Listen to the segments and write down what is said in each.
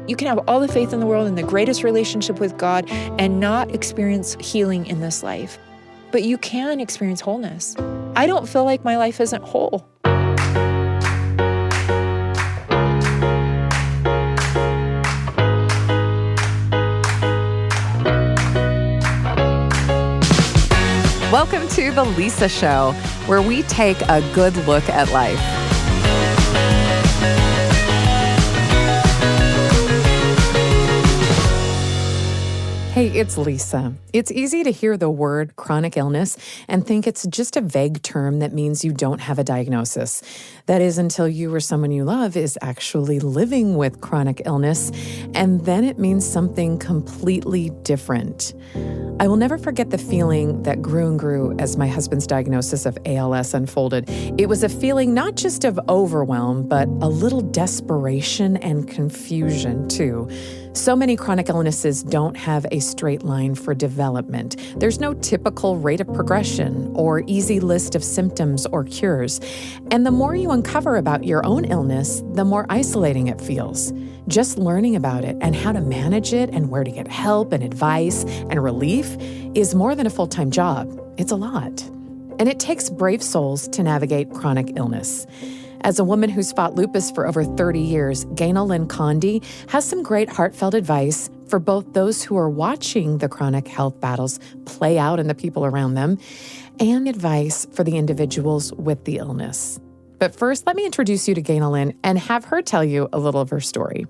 You can have all the faith in the world and the greatest relationship with God and not experience healing in this life. But you can experience wholeness. I don't feel like my life isn't whole. Welcome to The Lisa Show, where we take a good look at life. Hey, it's Lisa. It's easy to hear the word chronic illness and think it's just a vague term that means you don't have a diagnosis. That is until you or someone you love is actually living with chronic illness, and then it means something completely different. I will never forget the feeling that grew and grew as my husband's diagnosis of ALS unfolded. It was a feeling not just of overwhelm, but a little desperation and confusion, too. So many chronic illnesses don't have a straight line for development. There's no typical rate of progression or easy list of symptoms or cures. And the more you uncover about your own illness, the more isolating it feels. Just learning about it and how to manage it and where to get help and advice and relief is more than a full-time job. It's a lot. And it takes brave souls to navigate chronic illness. As a woman who's fought lupus for over 30 years, Ganel-Lyn Condie has some great heartfelt advice for both those who are watching the chronic health battles play out in the people around them, and advice for the individuals with the illness. But first, let me introduce you to Ganel-Lyn and have her tell you a little of her story.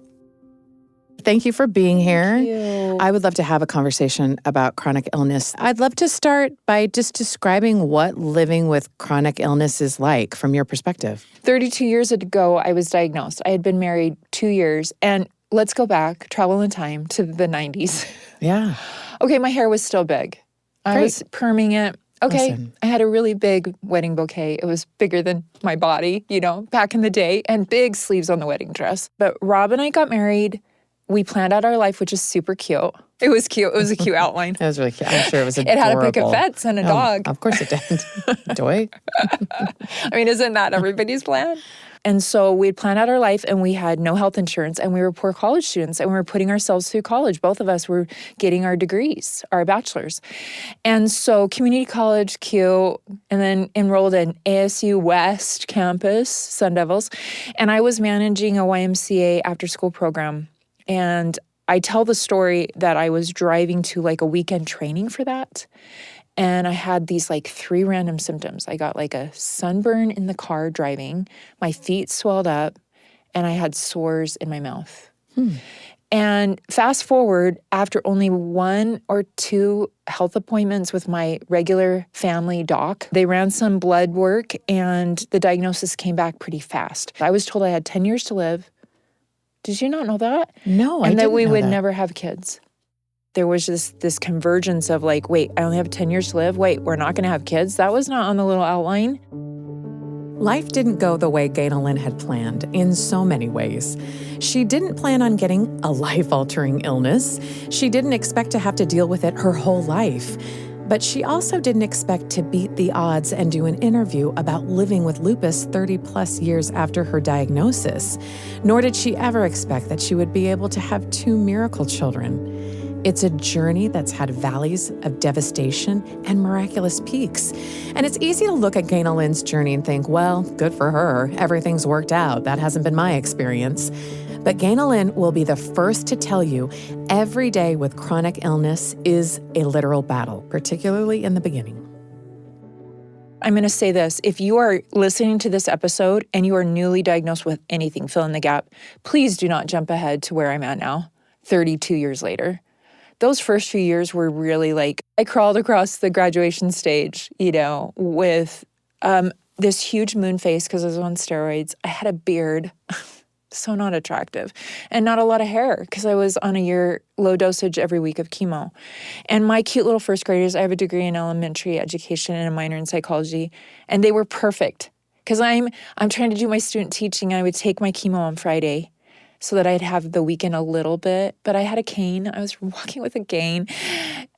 Thank you for being here. Thank you. I would love to have a conversation about chronic illness. I'd love to start by just describing what living with chronic illness is like from your perspective. 32 years ago, I was diagnosed. I had been married 2 years. And let's go back, travel in time to the 90s. Yeah. Okay, my hair was still big. I was perming it. Okay, Listen. I had a really big wedding bouquet. It was bigger than my body, back in the day, and big sleeves on the wedding dress. But Rob and I got married. We planned out our life, which is super cute. It was cute. It was a cute outline. It was really cute. I'm sure it was adorable. It had a picket fence and a dog. Of course it did. Doy. I mean, isn't that everybody's plan? And so we'd planned out our life, and we had no health insurance, and we were poor college students, and we were putting ourselves through college. Both of us were getting our degrees, our bachelors. And so community college, cute, and then enrolled in ASU West campus, Sun Devils. And I was managing a YMCA after-school program. And I tell the story that I was driving to like a weekend training for that. And I had these like 3 random symptoms. I got like a sunburn in the car driving, my feet swelled up, and I had sores in my mouth. And fast forward, after only 1 or 2 health appointments with my regular family doc, they ran some blood work and the diagnosis came back pretty fast. I was told I had 10 years to live. Did you not know that? No, I didn't know that. And that we would never have kids. There was just this convergence of like, wait, I only have 10 years to live. Wait, we're not going to have kids? That was not on the little outline. Life didn't go the way Ganel-Lyn had planned in so many ways. She didn't plan on getting a life-altering illness. She didn't expect to have to deal with it her whole life. But she also didn't expect to beat the odds and do an interview about living with lupus 30-plus years after her diagnosis. Nor did she ever expect that she would be able to have 2 miracle children. It's a journey that's had valleys of devastation and miraculous peaks. And it's easy to look at Ganel-Lyn's journey and think, well, good for her. Everything's worked out. That hasn't been my experience. But Ganel-Lyn will be the first to tell you every day with chronic illness is a literal battle, particularly in the beginning. I'm going to say this. If you are listening to this episode and you are newly diagnosed with anything, fill in the gap, please do not jump ahead to where I'm at now, 32 years later. Those first few years were really like, I crawled across the graduation stage, with this huge moon face because I was on steroids. I had a beard. So not attractive, and not a lot of hair because I was on a year low dosage every week of chemo. And my cute little first graders, I have a degree in elementary education and a minor in psychology, and they were perfect because I'm trying to do my student teaching. I would take my chemo on Friday so that I'd have the weekend a little bit, but I had a cane. I was walking with a cane,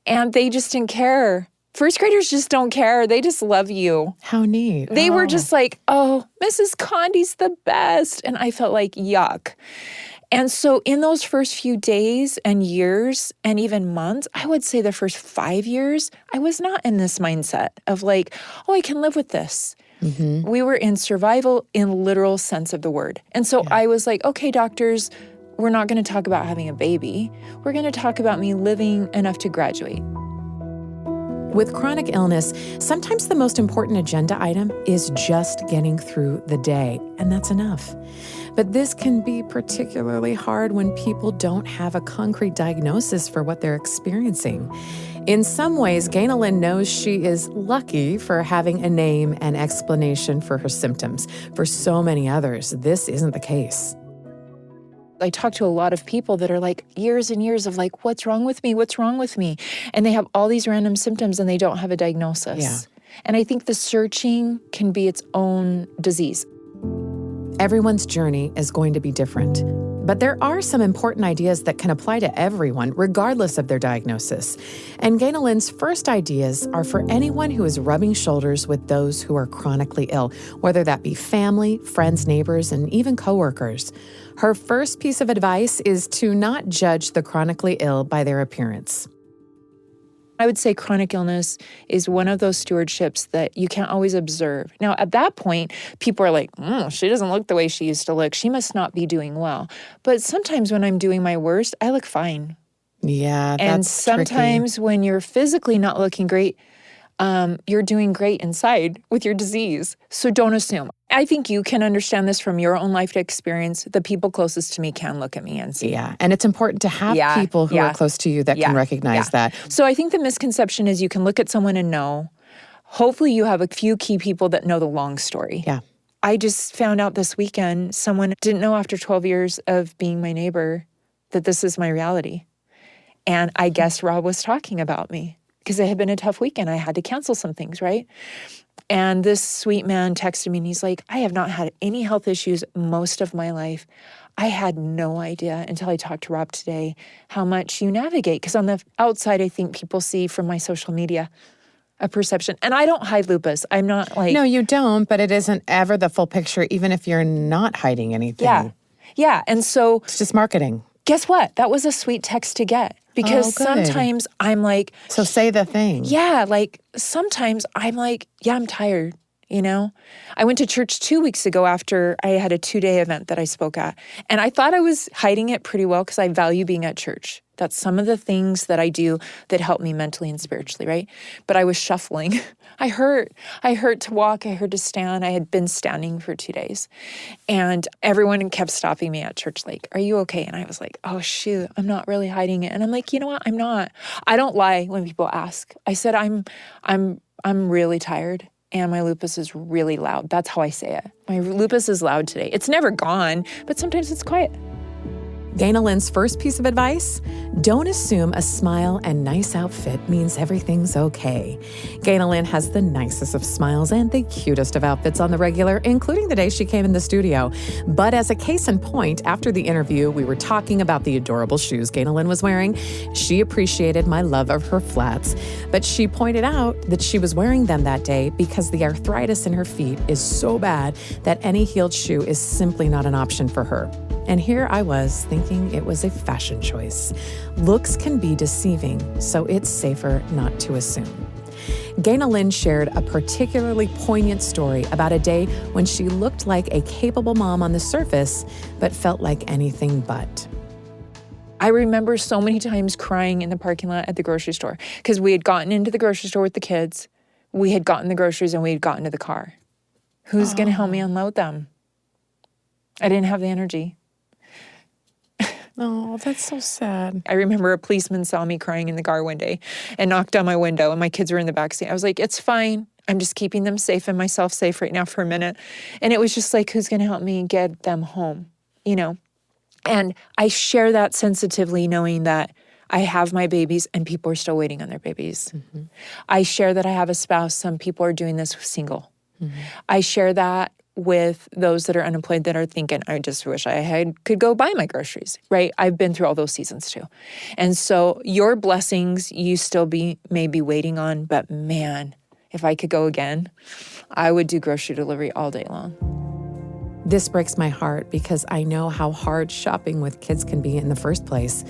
and they just didn't care. First graders just don't care. They just love you. How neat. They were just like, oh, Mrs. Condie's the best. And I felt like, yuck. And so in those first few days and years and even months, I would say the first 5 years, I was not in this mindset of like, oh, I can live with this. We were in survival in literal sense of the word. And so I was like, okay, doctors, we're not going to talk about having a baby. We're going to talk about me living enough to graduate. With chronic illness, sometimes the most important agenda item is just getting through the day, and that's enough. But this can be particularly hard when people don't have a concrete diagnosis for what they're experiencing. In some ways, Ganel-Lyn knows she is lucky for having a name and explanation for her symptoms. For so many others, this isn't the case. I talk to a lot of people that are like years and years of like, what's wrong with me? What's wrong with me? And they have all these random symptoms and they don't have a diagnosis. Yeah. And I think the searching can be its own disease. Everyone's journey is going to be different. But there are some important ideas that can apply to everyone, regardless of their diagnosis. And Ganel-Lyn's first ideas are for anyone who is rubbing shoulders with those who are chronically ill, whether that be family, friends, neighbors, and even coworkers. Her first piece of advice is to not judge the chronically ill by their appearance. I would say chronic illness is one of those stewardships that you can't always observe. Now, at that point, people are like, she doesn't look the way she used to look. She must not be doing well. But sometimes when I'm doing my worst, I look fine. Yeah, that's And sometimes tricky. when you're physically not looking great, you're doing great inside with your disease. So don't assume. I think you can understand this from your own life experience. The people closest to me can look at me and see. Yeah, and it's important to have people who are close to you that can recognize that. So I think the misconception is you can look at someone and know. Hopefully you have a few key people that know the long story. Yeah. I just found out this weekend someone didn't know after 12 years of being my neighbor that this is my reality. And I guess Rob was talking about me because it had been a tough weekend. I had to cancel some things, right? And this sweet man texted me and he's like, I have not had any health issues most of my life. I had no idea until I talked to Rob today how much you navigate. Because on the outside, I think people see from my social media a perception. And I don't hide lupus. I'm not like... No, you don't, but it isn't ever the full picture, even if you're not hiding anything. Yeah. And so... It's just marketing. Guess what? That was a sweet text to get. Because sometimes I'm like... So say the thing. Yeah, like sometimes I'm like, I'm tired, you know? I went to church 2 weeks ago after I had a 2-day event that I spoke at. And I thought I was hiding it pretty well because I value being at church. That's some of the things that I do that help me mentally and spiritually, right? But I was shuffling. I hurt to walk. I hurt to stand. I had been standing for 2 days. And everyone kept stopping me at church like, are you okay? And I was like, oh, shoot, I'm not really hiding it. And I'm like, you know what? I'm not. I don't lie when people ask. I said, I'm really tired. And my lupus is really loud. That's how I say it. My lupus is loud today. It's never gone, but sometimes it's quiet. Ganel-Lyn's first piece of advice, don't assume a smile and nice outfit means everything's okay. Ganel-Lyn has the nicest of smiles and the cutest of outfits on the regular, including the day she came in the studio. But as a case in point, after the interview, we were talking about the adorable shoes Ganel-Lyn was wearing. She appreciated my love of her flats, but she pointed out that she was wearing them that day because the arthritis in her feet is so bad that any heeled shoe is simply not an option for her. And here I was thinking it was a fashion choice. Looks can be deceiving, so it's safer not to assume. Ganel-Lyn shared a particularly poignant story about a day when she looked like a capable mom on the surface, but felt like anything but. I remember so many times crying in the parking lot at the grocery store because we had gotten into the grocery store with the kids. We had gotten the groceries and we had gotten to the car. Who's going to help me unload them? I didn't have the energy. Oh, that's so sad. I remember a policeman saw me crying in the car one day and knocked on my window and my kids were in the backseat. I was like, it's fine. I'm just keeping them safe and myself safe right now for a minute. And it was just like, who's going to help me get them home, you know? And I share that sensitively knowing that I have my babies and people are still waiting on their babies. Mm-hmm. I share that I have a spouse. Some people are doing this single. Mm-hmm. I share that with those that are unemployed that are thinking, I just wish I could go buy my groceries, right? I've been through all those seasons too. And so your blessings you still may be waiting on, but man, if I could go again, I would do grocery delivery all day long. This breaks my heart because I know how hard shopping with kids can be in the first place.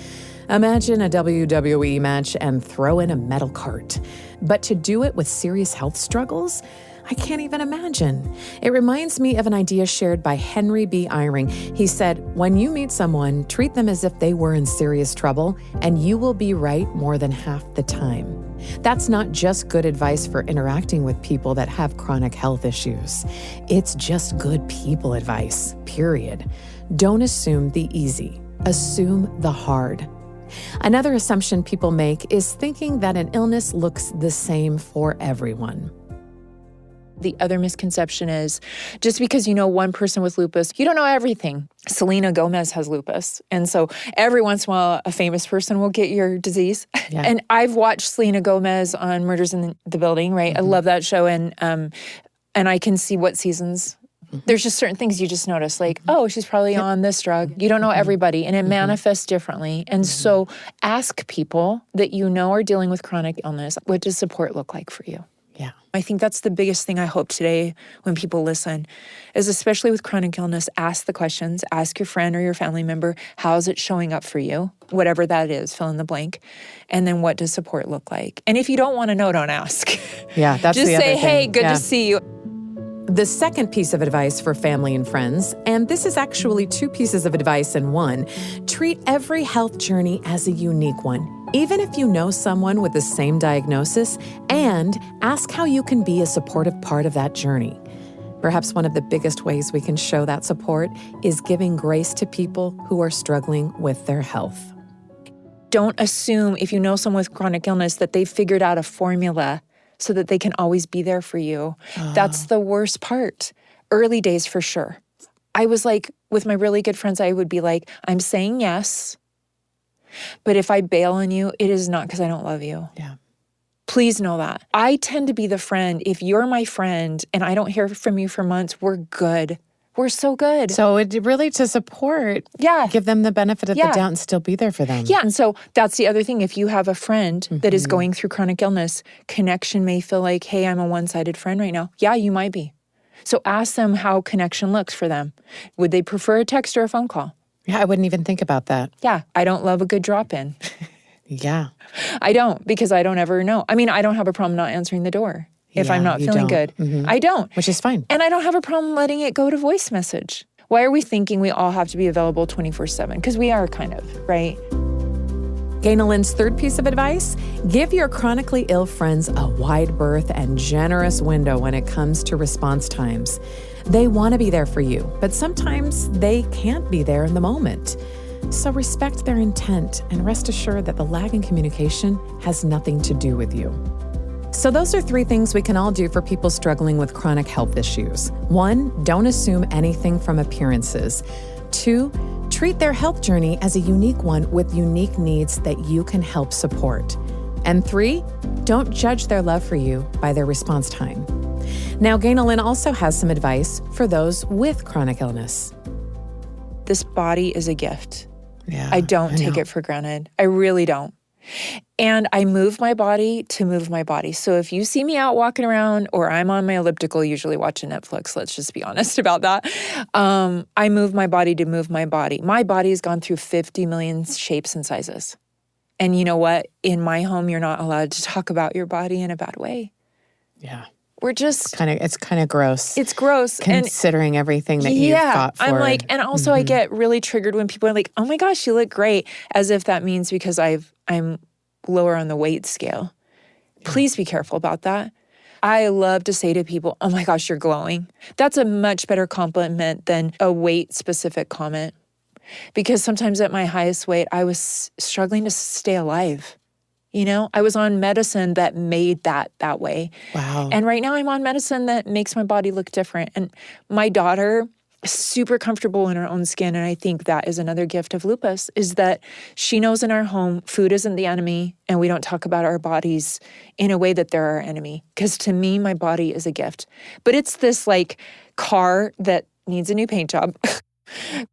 Imagine a WWE match and throw in a metal cart. But to do it with serious health struggles, I can't even imagine. It reminds me of an idea shared by Henry B. Eyring. He said, when you meet someone, treat them as if they were in serious trouble, and you will be right more than half the time. That's not just good advice for interacting with people that have chronic health issues. It's just good people advice, period. Don't assume the easy. Assume the hard. Another assumption people make is thinking that an illness looks the same for everyone. The other misconception is just because you know one person with lupus, you don't know everything. Selena Gomez has lupus. And so every once in a while, a famous person will get your disease. Yeah. And I've watched Selena Gomez on Murders in the Building, right? I love that show. And I can see what seasons. There's just certain things you just notice, like, oh, she's probably on this drug. You don't know everybody, and it manifests differently. And so ask people that you know are dealing with chronic illness, what does support look like for you? Yeah. I think that's the biggest thing I hope today when people listen is, especially with chronic illness, ask the questions, ask your friend or your family member, how is it showing up for you? Whatever that is, fill in the blank. And then what does support look like? And if you don't want to know, don't ask. Yeah, that's just the other say, thing. hey, good to see you. The second piece of advice for family and friends, and this is actually two pieces of advice in one, treat every health journey as a unique one, even if you know someone with the same diagnosis, and ask how you can be a supportive part of that journey. Perhaps one of the biggest ways we can show that support is giving grace to people who are struggling with their health. Don't assume if you know someone with chronic illness that they've figured out a formula so that they can always be there for you. That's the worst part. Early days for sure. I was like, with my really good friends, I would be like, I'm saying yes, but if I bail on you, it is not because I don't love you. Yeah. Please know that. I tend to be the friend. If you're my friend and I don't hear from you for months, we're good. We're so good. So it really to support, give them the benefit of the doubt and still be there for them. Yeah, and so that's the other thing. If you have a friend that is going through chronic illness, connection may feel like, hey, I'm a one-sided friend right now. Yeah, you might be. So ask them how connection looks for them. Would they prefer a text or a phone call? Yeah, I wouldn't even think about that. Yeah, I don't love a good drop-in. Yeah. I don't, because I don't ever know. I mean, I don't have a problem not answering the door. If I'm not feeling good. I don't. Which is fine. And I don't have a problem letting it go to voice message. Why are we thinking we all have to be available 24/7? Because we are kind of, right? Ganel-Lyn's third piece of advice, give your chronically ill friends a wide berth and generous window when it comes to response times. They want to be there for you, but sometimes they can't be there in the moment. So respect their intent and rest assured that the lag in communication has nothing to do with you. So those are three things we can all do for people struggling with chronic health issues. 1, don't assume anything from appearances. 2, treat their health journey as a unique one with unique needs that you can help support. And 3, don't judge their love for you by their response time. Now, Ganel-Lyn also has some advice for those with chronic illness. This body is a gift. Yeah, I don't take it for granted. I really don't. And I move my body to move my body. So if you see me out walking around or I'm on my elliptical, usually watching Netflix, let's just be honest about that. I move my body to move my body. My body has gone through 50 million shapes and sizes. And you know what? In my home, you're not allowed to talk about your body in a bad way. Yeah. We're just... It's kind of gross. It's gross. Considering everything that you've fought for. I'm like, and also I get really triggered when people are like, oh my gosh, you look great. As if that means because I'm lower on the weight scale. Please be careful about that. I love to say to people, oh my gosh, you're glowing. That's a much better compliment than a weight-specific comment. Because sometimes at my highest weight, I was struggling to stay alive. You know, I was on medicine that made that way. Wow. And right now I'm on medicine that makes my body look different. And my daughter is super comfortable in her own skin. And I think that is another gift of lupus, is that she knows in our home, food isn't the enemy. And we don't talk about our bodies in a way that they're our enemy. Because to me, my body is a gift. But it's this like car that needs a new paint job.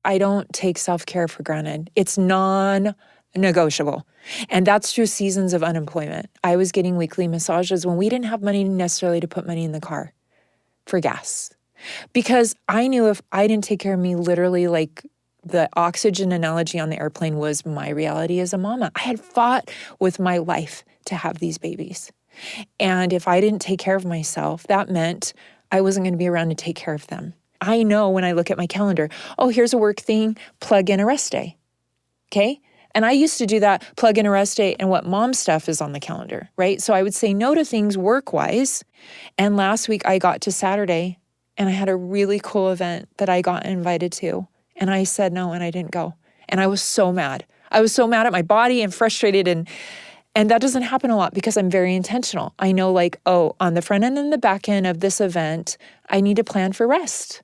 I don't take self-care for granted. It's non-negotiable. And that's through seasons of unemployment. I was getting weekly massages when we didn't have money necessarily to put money in the car for gas. Because I knew if I didn't take care of me, literally, like the oxygen analogy on the airplane was my reality as a mama. I had fought with my life to have these babies. And if I didn't take care of myself, that meant I wasn't going to be around to take care of them. I know when I look at my calendar, oh, here's a work thing, plug in a rest day. Okay? And I used to do that, plug in a rest day and what mom stuff is on the calendar, right? So I would say no to things work-wise. And last week I got to Saturday and I had a really cool event that I got invited to. And I said no and I didn't go. And I was so mad. I was so mad at my body and frustrated. And that doesn't happen a lot because I'm very intentional. I know like, oh, on the front end and the back end of this event, I need to plan for rest.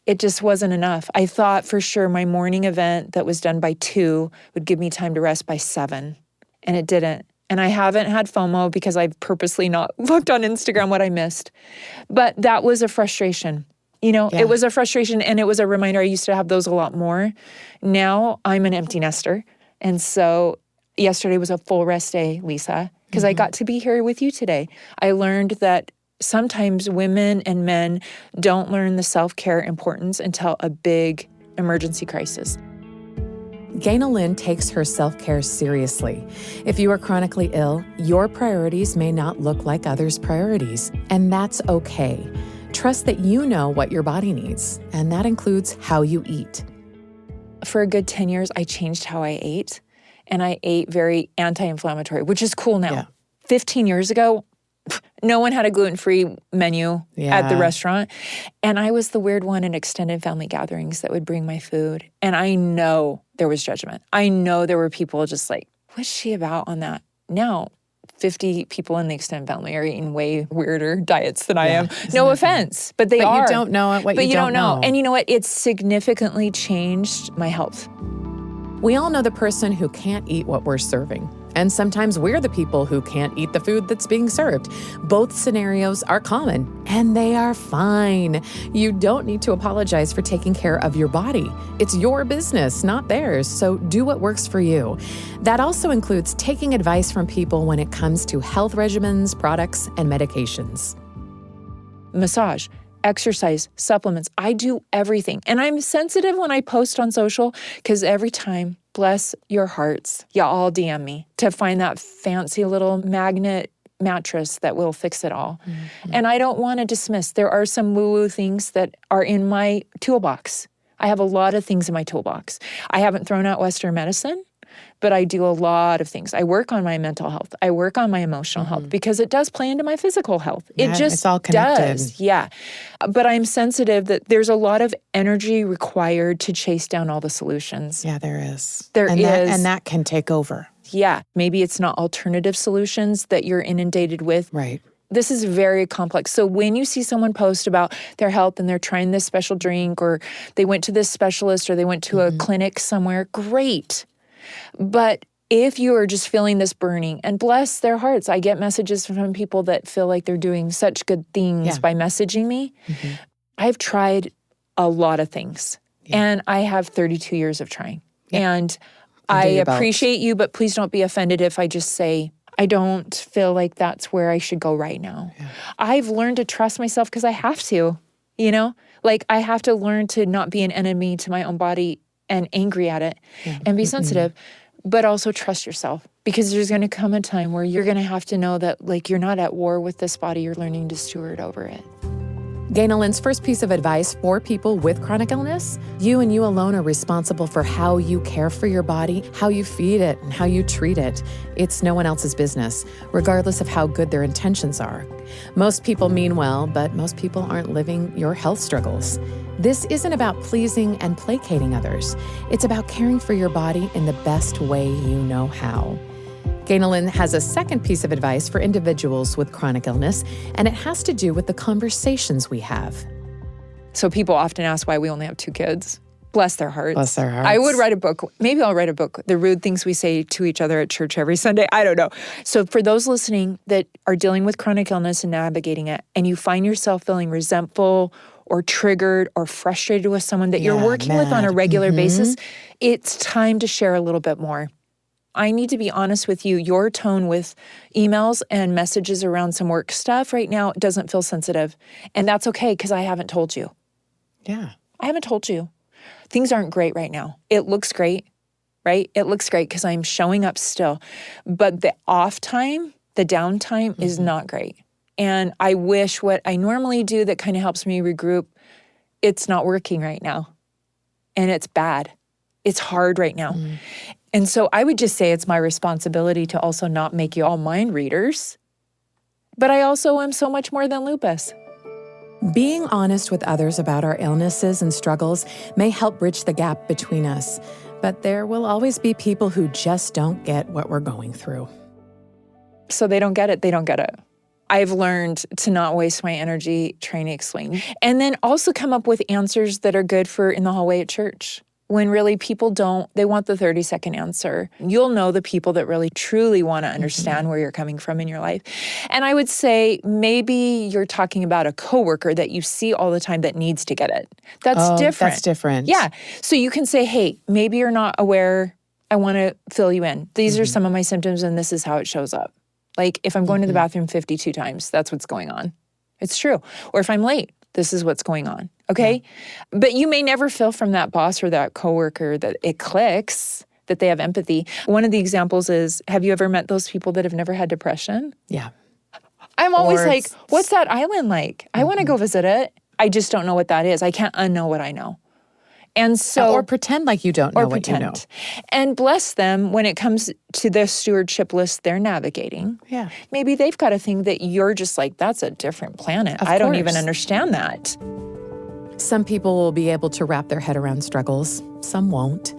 It just wasn't enough. I thought for sure my morning event that was done by 2 would give me time to rest by 7, and it didn't. And I haven't had FOMO because I've purposely not looked on Instagram what I missed. But that was a frustration. It was a frustration, and it was a reminder. I used to have those a lot more. Now I'm an empty nester. And so yesterday was a full rest day, Lisa, because I got to be here with you today. I learned that sometimes women and men don't learn the self-care importance until a big emergency crisis. Ganel-Lyn takes her self-care seriously. If you are chronically ill, your priorities may not look like others' priorities, and that's okay. Trust that you know what your body needs, and that includes how you eat. For a good 10 years, I changed how I ate, and I ate very anti-inflammatory, which is cool now. Yeah. 15 years ago, no one had a gluten-free menu at the restaurant. And I was the weird one in extended family gatherings that would bring my food. And I know there was judgment. I know there were people just like, what's she about on that? Now, 50 people in the extended family are eating way weirder diets than I am. No offense, but they are. But you don't know it, but you don't know. And you know what? It's significantly changed my health. We all know the person who can't eat what we're serving. And sometimes we're the people who can't eat the food that's being served. Both scenarios are common, and they are fine. You don't need to apologize for taking care of your body. It's your business, not theirs, so do what works for you. That also includes taking advice from people when it comes to health regimens, products, and medications. Massage, exercise, supplements. I do everything. And I'm sensitive when I post on social because every time, bless your hearts, y'all DM me to find that fancy little magnet mattress that will fix it all. Mm-hmm. And I don't want to dismiss. There are some woo-woo things that are in my toolbox. I have a lot of things in my toolbox. I haven't thrown out Western medicine, but I do a lot of things. I work on my mental health. I work on my emotional health because it does play into my physical health. It just it's all connected. Does. Yeah. But I'm sensitive that there's a lot of energy required to chase down all the solutions. Yeah, there is. There is. And that can take over. Yeah. Maybe it's not alternative solutions that you're inundated with. Right. This is very complex. So when you see someone post about their health and they're trying this special drink or they went to this specialist or they went to a clinic somewhere, great. But if you are just feeling this burning, and bless their hearts, I get messages from people that feel like they're doing such good things by messaging me. Mm-hmm. I've tried a lot of things, and I have 32 years of trying. And I appreciate you, but please don't be offended if I just say, I don't feel like that's where I should go right now. Yeah. I've learned to trust myself because I have to, like I have to learn to not be an enemy to my own body and angry at it and be sensitive, but also trust yourself because there's going to come a time where you're going to have to know that like you're not at war with this body, you're learning to steward over it. Ganel-Lyn's first piece of advice for people with chronic illness, you and you alone are responsible for how you care for your body, how you feed it, and how you treat it. It's no one else's business, regardless of how good their intentions are. Most people mean well, but most people aren't living your health struggles. This isn't about pleasing and placating others. It's about caring for your body in the best way you know how. Ganel-Lyn has a second piece of advice for individuals with chronic illness, and it has to do with the conversations we have. So people often ask why we only have 2 kids. Bless their hearts. Bless their hearts. I would write a book. Maybe I'll write a book, The Rude Things We Say to Each Other at Church Every Sunday. I don't know. So for those listening that are dealing with chronic illness and navigating it, and you find yourself feeling resentful or triggered or frustrated with someone that you're working with on a regular basis, it's time to share a little bit more. I need to be honest with you. Your tone with emails and messages around some work stuff right now doesn't feel sensitive. And that's okay because I haven't told you. Yeah. I haven't told you. Things aren't great right now. It looks great, right? It looks great because I'm showing up still. But the off time, the downtime is not great. And I wish what I normally do that kind of helps me regroup, it's not working right now. And it's bad. It's hard right now. And so I would just say it's my responsibility to also not make you all mind readers. But I also am so much more than lupus. Being honest with others about our illnesses and struggles may help bridge the gap between us. But there will always be people who just don't get what we're going through. So they don't get it. They don't get it. I've learned to not waste my energy trying to explain. And then also come up with answers that are good for in the hallway at church. When really people don't, they want the 30-second answer. You'll know the people that really truly want to understand where you're coming from in your life. And I would say maybe you're talking about a coworker that you see all the time that needs to get it. That's different. That's different. Yeah. So you can say, hey, maybe you're not aware. I want to fill you in. These are some of my symptoms and this is how it shows up. Like if I'm going to the bathroom 52 times, that's what's going on. It's true. Or if I'm late, this is what's going on. Okay? Yeah. But you may never feel from that boss or that coworker that it clicks, that they have empathy. One of the examples is, have you ever met those people that have never had depression? Yeah. I'm always like, what's that island like? I want to go visit it. I just don't know what that is. I can't unknow what I know. And so, or pretend like you don't know what you know. And bless them when it comes to the stewardship list they're navigating. Yeah. Maybe they've got a thing that you're just like, that's a different planet. I don't even understand that. Some people will be able to wrap their head around struggles. Some won't.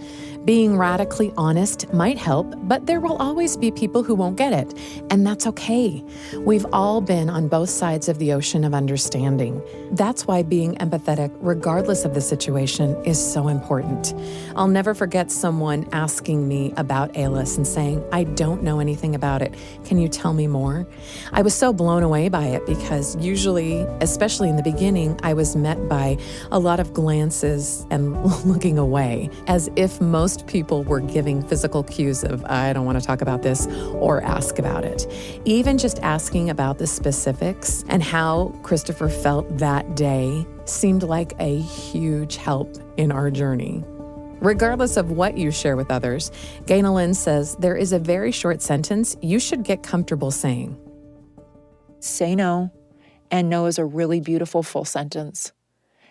Being radically honest might help, but there will always be people who won't get it, and that's okay. We've all been on both sides of the ocean of understanding. That's why being empathetic, regardless of the situation, is so important. I'll never forget someone asking me about ALS and saying, I don't know anything about it. Can you tell me more? I was so blown away by it because usually, especially in the beginning, I was met by a lot of glances and looking away, as if most people were giving physical cues of, I don't want to talk about this or ask about it. Even just asking about the specifics and how Christopher felt that day seemed like a huge help in our journey. Regardless of what you share with others, Ganel-Lyn says there is a very short sentence you should get comfortable saying. Say no, and no is a really beautiful full sentence.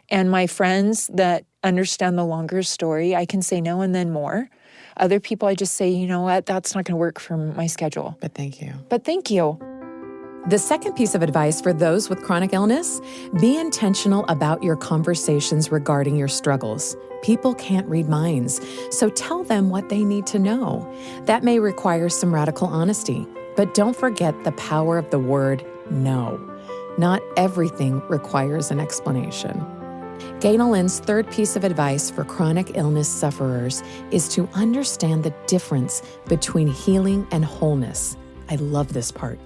And my friends that understand the longer story, I can say no and then more. Other people, I just say, you know what, that's not going to work for my schedule. But thank you. But thank you. The second piece of advice for those with chronic illness, be intentional about your conversations regarding your struggles. People can't read minds, so tell them what they need to know. That may require some radical honesty, but don't forget the power of the word no. Not everything requires an explanation. Ganel-Lyn's third piece of advice for chronic illness sufferers is to understand the difference between healing and wholeness. I love this part.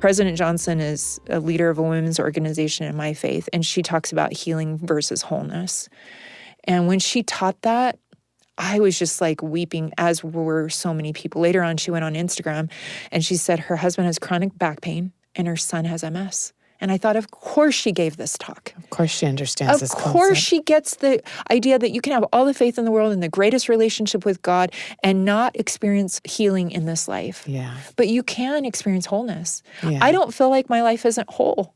President Johnson is a leader of a women's organization in my faith, and she talks about healing versus wholeness. And when she taught that, I was just like weeping, as were so many people. Later on, she went on Instagram and she said her husband has chronic back pain and her son has MS. And I thought, of course she gave this talk. Of course she understands this concept. Of course she gets the idea that you can have all the faith in the world and the greatest relationship with God and not experience healing in this life. Yeah. But you can experience wholeness. Yeah. I don't feel like my life isn't whole.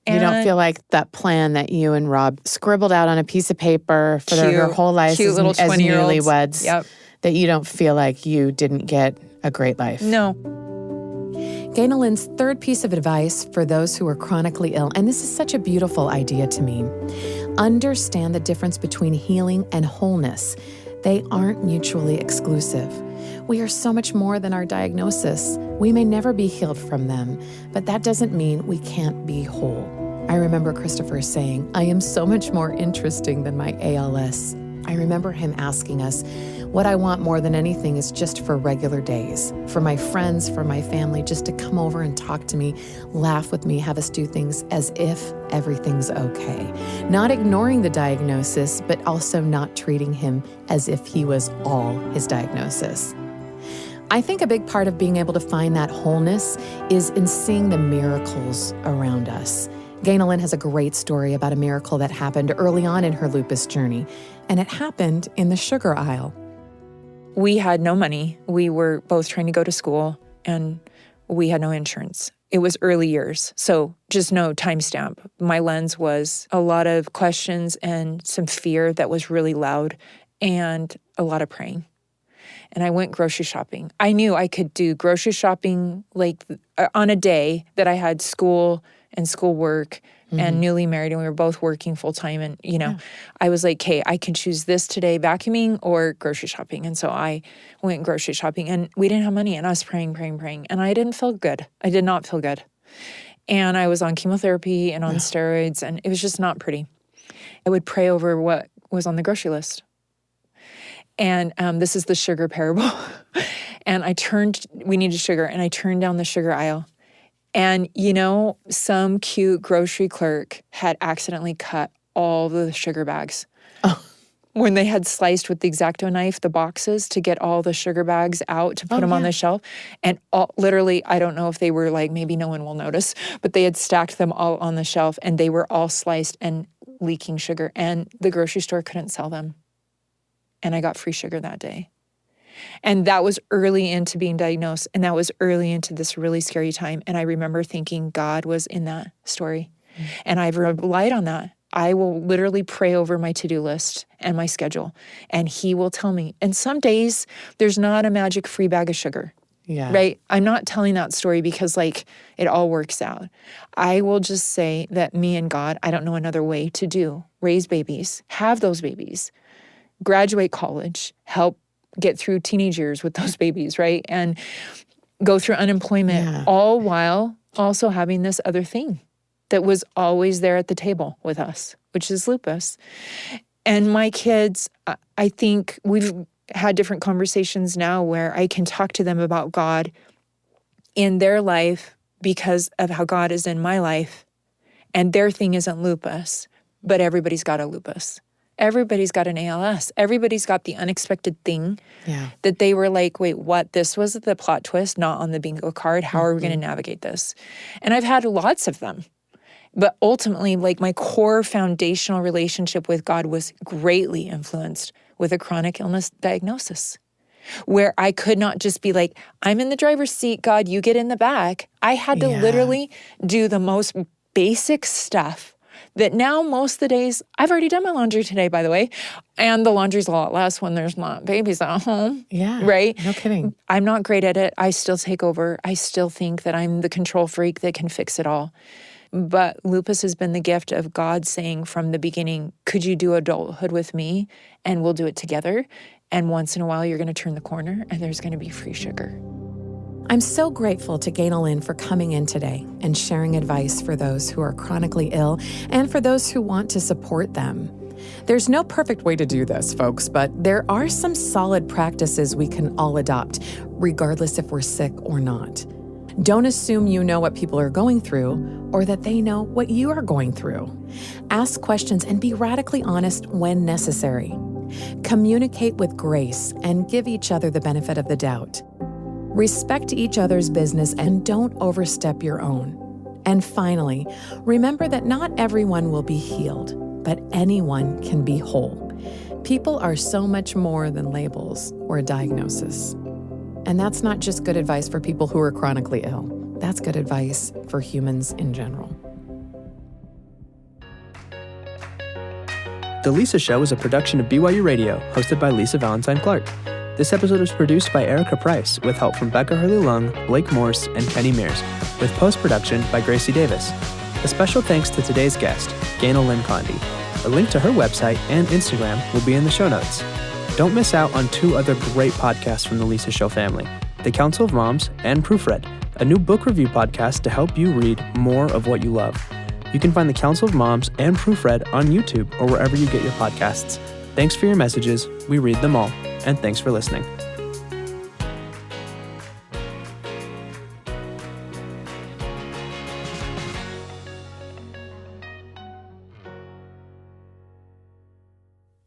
You don't feel like that plan that you and Rob scribbled out on a piece of paper for their whole lives as newlyweds, that you don't feel like you didn't get a great life. No. Ganel-Lyn's third piece of advice for those who are chronically ill, and this is such a beautiful idea to me, understand the difference between healing and wholeness. They aren't mutually exclusive. We are so much more than our diagnosis. We may never be healed from them, but that doesn't mean we can't be whole. I remember Christopher saying, I am so much more interesting than my ALS. I remember him asking us, what I want more than anything is just for regular days, for my friends, for my family, just to come over and talk to me, laugh with me, have us do things as if everything's okay. Not ignoring the diagnosis, but also not treating him as if he was all his diagnosis. I think a big part of being able to find that wholeness is in seeing the miracles around us. Ganel-Lyn has a great story about a miracle that happened early on in her lupus journey, and it happened in the sugar aisle. We had no money. We were both trying to go to school, and we had no insurance. It was early years, so just no timestamp. My lens was a lot of questions and some fear that was really loud, and a lot of praying. And I went grocery shopping. I knew I could do grocery shopping like on a day that I had school and schoolwork and newly married, and we were both working full time. And, I was like, okay, I can choose this today, vacuuming or grocery shopping. And so I went grocery shopping, and we didn't have money, and I was praying. And I didn't feel good. I did not feel good. And I was on chemotherapy and on steroids, and it was just not pretty. I would pray over what was on the grocery list. And this is the sugar parable. And we needed sugar, and I turned down the sugar aisle. And, some cute grocery clerk had accidentally cut all the sugar bags. Oh. When they had sliced with the X-Acto knife the boxes to get all the sugar bags out to put them on the shelf. And literally, I don't know if they were like, maybe no one will notice, but they had stacked them all on the shelf, and they were all sliced and leaking sugar. And the grocery store couldn't sell them. And I got free sugar that day. And that was early into being diagnosed, and that was early into this really scary time. And I remember thinking God was in that story. And I've relied on that. I will literally pray over my to-do list and my schedule, and he will tell me. And some days there's not a magic free bag of sugar. Yeah. Right? I'm not telling that story because it all works out. I will just say that me and God, I don't know another way to do. Raise babies, have those babies, graduate college, help get through teenage years with those babies, right? And go through unemployment, all while also having this other thing that was always there at the table with us, which is lupus. And my kids, I think we've had different conversations now where I can talk to them about God in their life because of how God is in my life. And their thing isn't lupus, but everybody's got a lupus. Everybody's got an ALS. Everybody's got the unexpected thing that they were like, wait, what? This was the plot twist, not on the bingo card. How are we going to navigate this? And I've had lots of them. But ultimately, my core foundational relationship with God was greatly influenced with a chronic illness diagnosis, where I could not just be like, I'm in the driver's seat, God, you get in the back. I had to literally do the most basic stuff that now most of the days, I've already done my laundry today, by the way, and the laundry's a lot less when there's not babies at home. Yeah. Right? No kidding. I'm not great at it. I still take over. I still think that I'm the control freak that can fix it all. But lupus has been the gift of God saying from the beginning, could you do adulthood with me? And we'll do it together. And once in a while, you're going to turn the corner and there's going to be free sugar. I'm so grateful to Ganel-Lyn for coming in today and sharing advice for those who are chronically ill and for those who want to support them. There's no perfect way to do this, folks, but there are some solid practices we can all adopt, regardless if we're sick or not. Don't assume you know what people are going through or that they know what you are going through. Ask questions and be radically honest when necessary. Communicate with grace and give each other the benefit of the doubt. Respect each other's business and don't overstep your own. And finally, remember that not everyone will be healed, but anyone can be whole. People are so much more than labels or a diagnosis. And that's not just good advice for people who are chronically ill. That's good advice for humans in general. The Lisa Show is a production of BYU Radio, hosted by Lisa Valentine Clark. This episode was produced by Erica Price, with help from Becca Hurley-Lung, Blake Morse, and Kenny Mears, with post-production by Gracie Davis. A special thanks to today's guest, Ganel-Lyn Condie. A link to her website and Instagram will be in the show notes. Don't miss out on two other great podcasts from the Lisa Show family, The Council of Moms and Proofread, a new book review podcast to help you read more of what you love. You can find The Council of Moms and Proofread on YouTube or wherever you get your podcasts. Thanks for your messages. We read them all. And thanks for listening.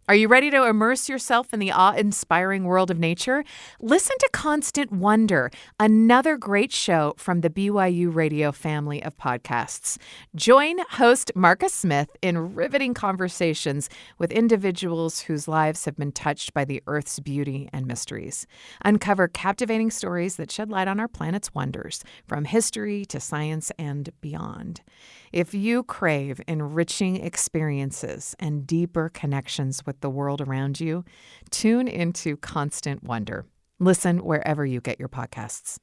Are you ready to immerse yourself in the awe-inspiring world of nature? Listen to Constant Wonder, another great show from the BYU Radio family of podcasts. Join host Marcus Smith in riveting conversations with individuals whose lives have been touched by the Earth's beauty and mysteries. Uncover captivating stories that shed light on our planet's wonders, from history to science and beyond. If you crave enriching experiences and deeper connections with the world around you, tune into Constant Wonder. Listen wherever you get your podcasts.